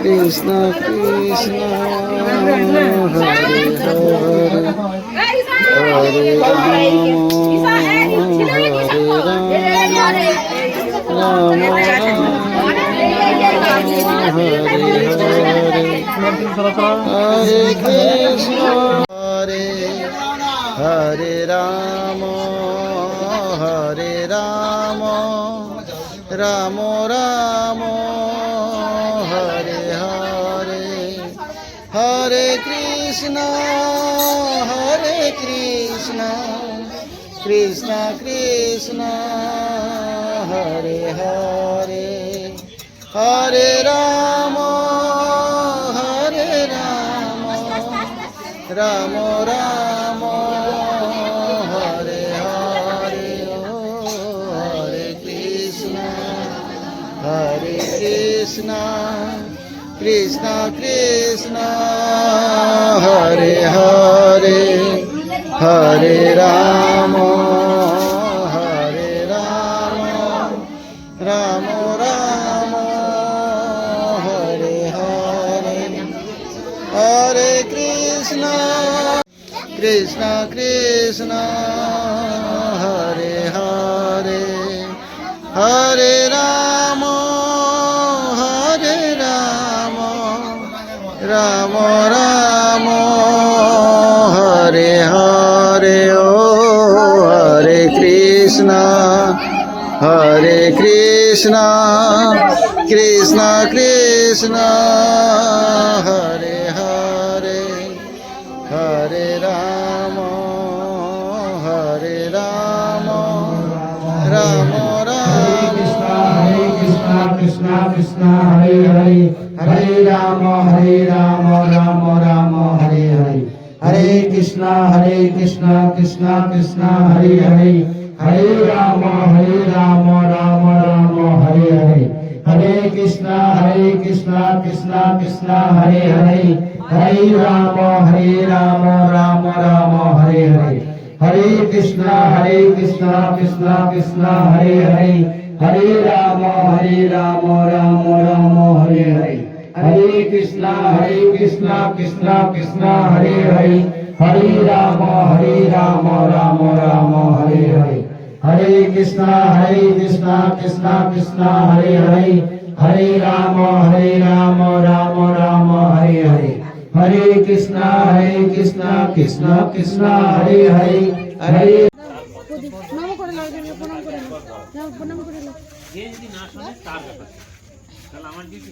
Krishna Krishna Hare Hare Hare Rama Hare Krishna Hare Rama Hare Rama Rama Rama Hare Hare Hare Krishna Krishna Krishna Hare Hare Hare Rama Rama Rama Hare Hare Hare Krishna Krishna Krishna Hare Hare Hare Rama Rama Rama Hare Hare Hare Krishna Krishna Hare Hare Hare Rama Rama Rama Hare Hare Hare Krishna Krishna Krishna Hare Hare Hare Rama Rama Rama Krishna Krishna Hare Hare Hare Rama Rama Rama Hare Hare Hare Krishna Krishna Krishna Hare Hare Hare Rama Rama Rama Hare Hare Hare Krishna Krishna Krishna Hare Hare Hare Rama Rama Rama Hare Hare Hare Krishna Krishna Krishna Hare Hare Hare Rama Rama Rama Hare Hare Hare Krishna Krishna Krishna Hare Hare Hare Rama Rama Rama Hare Hare Hare Krishna Krishna Krishna Hare Hare Hare Rama Rama Rama Hare Hare Hare Krishna Krishna Krishna Hare Hare Hare নাম করে লাগবে প্রণাম করে নাও প্রণাম করে নাও যে যদি না শোনে তার ব্যাপার তাহলে আমার ডিউটি